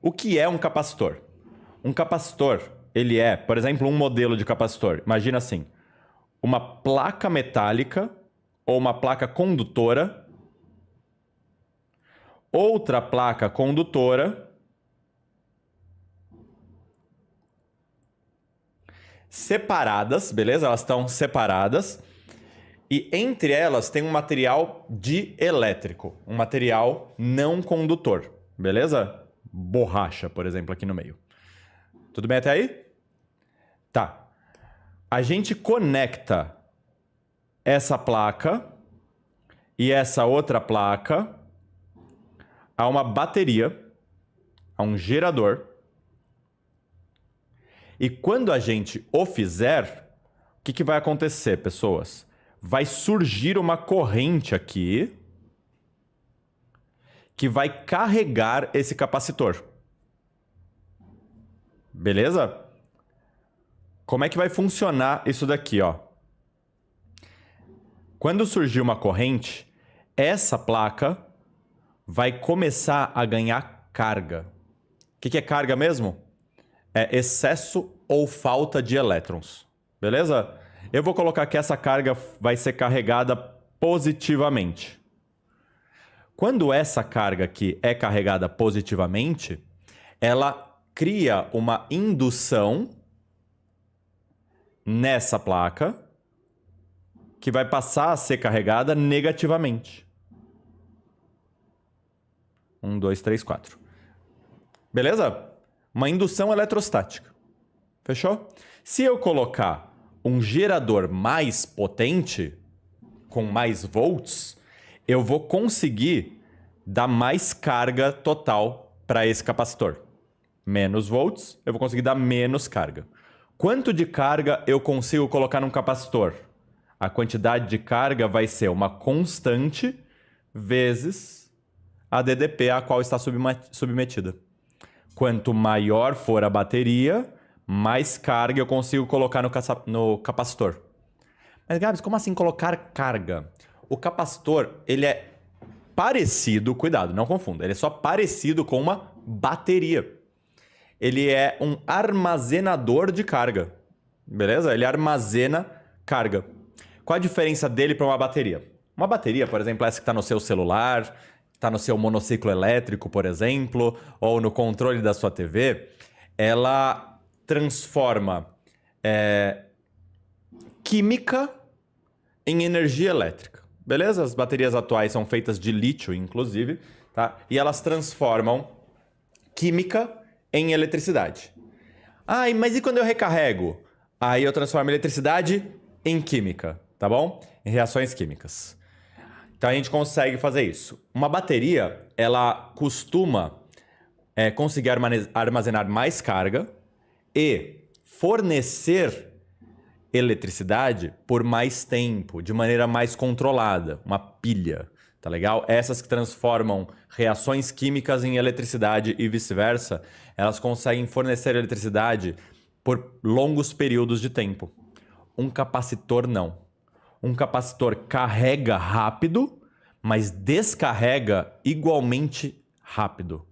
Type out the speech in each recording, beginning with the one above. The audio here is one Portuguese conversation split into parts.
O que é um capacitor? Um capacitor, ele é, por exemplo, um modelo de capacitor. Imagina assim, uma placa metálica ou uma placa condutora, outra placa condutora, separadas, beleza? Elas estão separadas. E entre elas tem um material dielétrico, um material não condutor, beleza? Borracha, por exemplo, aqui no meio. Tudo bem até aí? Tá. A gente conecta essa placa e essa outra placa a uma bateria, a um gerador. E quando a gente o fizer, o que vai acontecer, pessoas? Vai surgir uma corrente aqui que vai carregar esse capacitor. Beleza? Como é que vai funcionar isso daqui, ó? Quando surgir uma corrente, essa placa vai começar a ganhar carga. O que é carga mesmo? É excesso ou falta de elétrons. Beleza? Eu vou colocar que essa carga vai ser carregada positivamente. Quando essa carga aqui é carregada positivamente, ela cria uma indução nessa placa que vai passar a ser carregada negativamente. 1, 2, 3, 4. Beleza? Uma indução eletrostática. Fechou? Se eu colocar um gerador mais potente, com mais volts, eu vou conseguir dar mais carga total para esse capacitor. Menos volts, eu vou conseguir dar menos carga. Quanto de carga eu consigo colocar num capacitor? A quantidade de carga vai ser uma constante vezes a DDP a qual está submetida. Quanto maior for a bateria, mais carga eu consigo colocar no capacitor. Mas, Gabs, como assim colocar carga? O capacitor, ele é parecido, cuidado, não confunda, ele é só parecido com uma bateria. Ele é um armazenador de carga, beleza? Ele armazena carga. Qual a diferença dele para uma bateria? Uma bateria, por exemplo, essa que está no seu celular, está no seu monociclo elétrico, por exemplo, ou no controle da sua TV, ela transforma química em energia elétrica. Beleza? As baterias atuais são feitas de lítio, inclusive, tá? E elas transformam química em eletricidade. Ah, mas e quando eu recarrego? Aí eu transformo eletricidade em química, tá bom? Em reações químicas. Então a gente consegue fazer isso. Uma bateria, ela costuma conseguir armazenar mais carga e fornecer eletricidade por mais tempo, de maneira mais controlada, uma pilha, tá legal? Essas que transformam reações químicas em eletricidade e vice-versa, elas conseguem fornecer eletricidade por longos períodos de tempo. Um capacitor não. Um capacitor carrega rápido, mas descarrega igualmente rápido,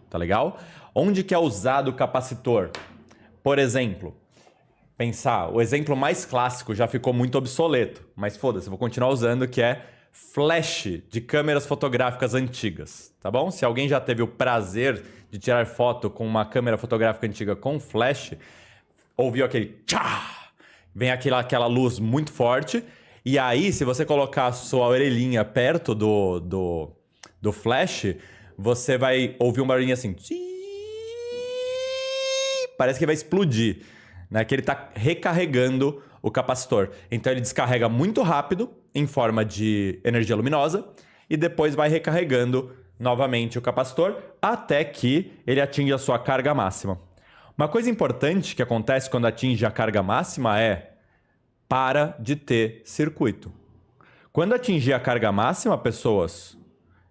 tá legal? Onde que é usado o capacitor? Por exemplo, pensar, o exemplo mais clássico já ficou muito obsoleto, mas foda-se, vou continuar usando, que é flash de câmeras fotográficas antigas, tá bom? Se alguém já teve o prazer de tirar foto com uma câmera fotográfica antiga com flash, ouviu aquele tchá, vem aquela luz muito forte, e aí se você colocar a sua orelhinha perto do flash, você vai ouvir um barulhinho assim, parece que vai explodir, né? Que ele está recarregando o capacitor. Então ele descarrega muito rápido em forma de energia luminosa e depois vai recarregando novamente o capacitor até que ele atinge a sua carga máxima. Uma coisa importante que acontece quando atinge a carga máxima é para de ter circuito. Quando atingir a carga máxima, pessoas,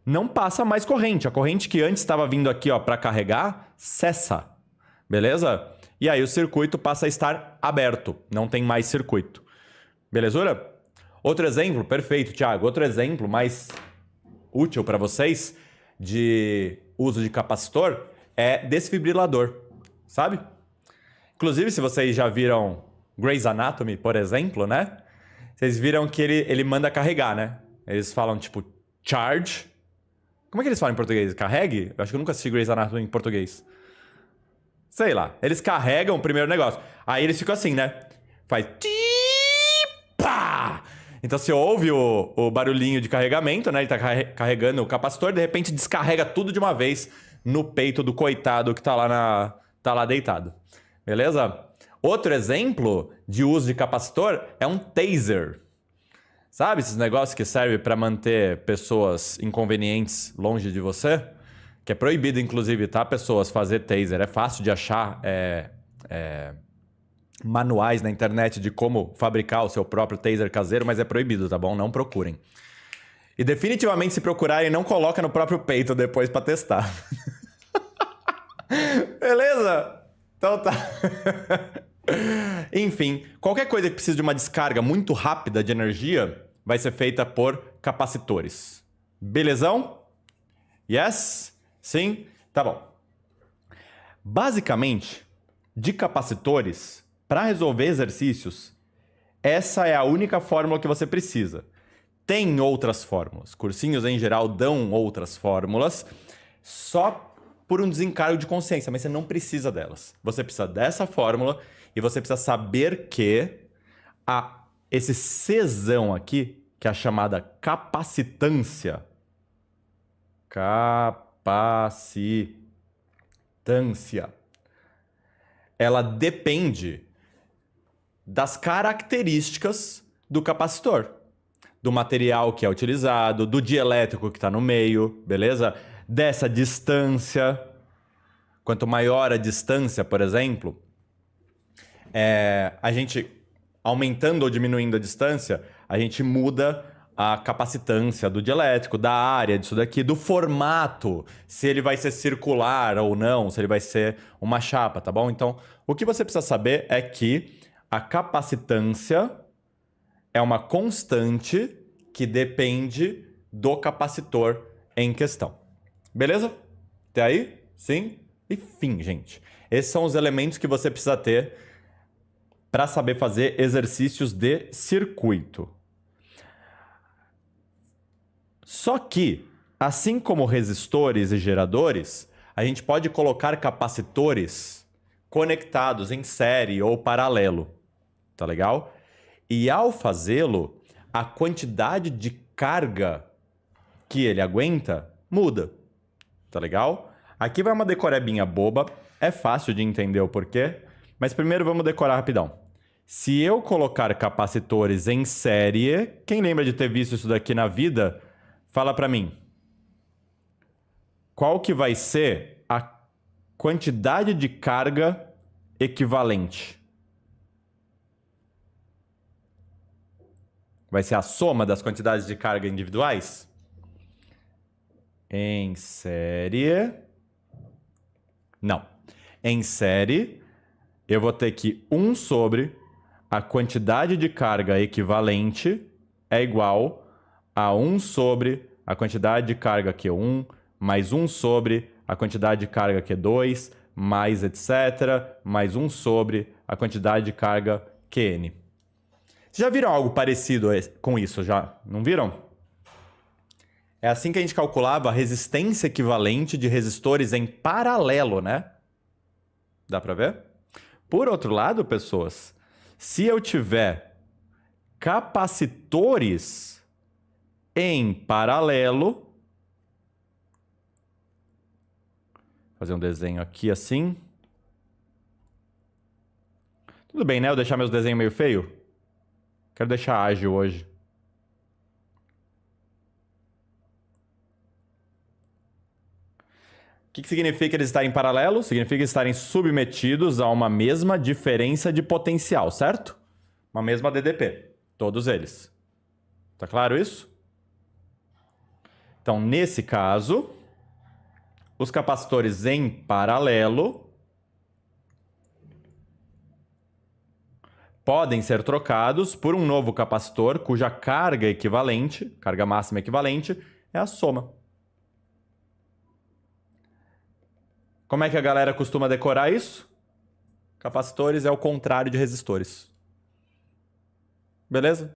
não passa mais corrente. A corrente que antes estava vindo aqui para carregar, cessa. Beleza? E aí o circuito passa a estar aberto. Não tem mais circuito. Belezura? Outro exemplo, perfeito, Thiago. Outro exemplo mais útil para vocês de uso de capacitor é desfibrilador, sabe? Inclusive, se vocês já viram Grey's Anatomy, por exemplo, né? Vocês viram que ele manda carregar, né? Eles falam, tipo, charge. Como é que eles falam em português? Carregue? Eu acho que eu nunca assisti Grey's Anatomy em português. Sei lá. Eles carregam o primeiro negócio. Aí eles ficam assim, né? Faz... Pá! Então você ouve o barulhinho de carregamento, né? Ele tá carregando o capacitor, de repente descarrega tudo de uma vez no peito do coitado que tá lá deitado. Beleza? Outro exemplo de uso de capacitor é um taser. Sabe esses negócios que servem para manter pessoas inconvenientes longe de você? Que é proibido, inclusive, tá, pessoas, fazer taser. É fácil de achar manuais na internet de como fabricar o seu próprio taser caseiro, mas é proibido, tá bom? Não procurem. E definitivamente, se procurarem, não coloca no próprio peito depois para testar. Beleza? Então tá. Enfim, qualquer coisa que precise de uma descarga muito rápida de energia vai ser feita por capacitores. Belezão? Yes? Sim? Tá bom. Basicamente, de capacitores, para resolver exercícios, essa é a única fórmula que você precisa. Tem outras fórmulas. Cursinhos, em geral, dão outras fórmulas, só por um desencargo de consciência, mas você não precisa delas. Você precisa dessa fórmula e você precisa saber que esse Czão aqui, que é a chamada capacitância, ela depende das características do capacitor, do material que é utilizado, do dielétrico que está no meio, beleza? Dessa distância. Quanto maior a distância, por exemplo, a gente, aumentando ou diminuindo a distância, a gente muda a capacitância do dielétrico, da área, disso daqui, do formato, se ele vai ser circular ou não, se ele vai ser uma chapa, tá bom? Então, o que você precisa saber é que a capacitância é uma constante que depende do capacitor em questão. Beleza? Até aí? Sim? E fim, gente. Esses são os elementos que você precisa ter para saber fazer exercícios de circuito. Só que, assim como resistores e geradores, a gente pode colocar capacitores conectados em série ou paralelo. Tá legal? E ao fazê-lo, a quantidade de carga que ele aguenta muda. Tá legal? Aqui vai uma decorebinha boba. É fácil de entender o porquê. Mas primeiro vamos decorar rapidão. Se eu colocar capacitores em série... Quem lembra de ter visto isso daqui na vida? Fala para mim. Qual que vai ser a quantidade de carga equivalente? Vai ser a soma das quantidades de carga individuais? Em série... Não. Em série, eu vou ter que 1 sobre a quantidade de carga equivalente é igual a 1 sobre a quantidade de carga Q1, mais 1 sobre a quantidade de carga Q2, mais etc., mais 1 sobre a quantidade de carga Qn. Já viram algo parecido com isso? Já não viram? É assim que a gente calculava a resistência equivalente de resistores em paralelo, né? Dá para ver? Por outro lado, pessoas, se eu tiver capacitores em paralelo, vou fazer um desenho aqui assim. Tudo bem, né? Eu deixar meus desenhos meio feio? Quero deixar ágil hoje. O que significa eles estarem paralelos? Significa estarem submetidos a uma mesma diferença de potencial, certo? Uma mesma DDP. Todos eles. Tá claro isso? Então, nesse caso, os capacitores em paralelo podem ser trocados por um novo capacitor cuja carga equivalente, carga máxima equivalente, é a soma. Como é que a galera costuma decorar isso? Capacitores é o contrário de resistores. Beleza?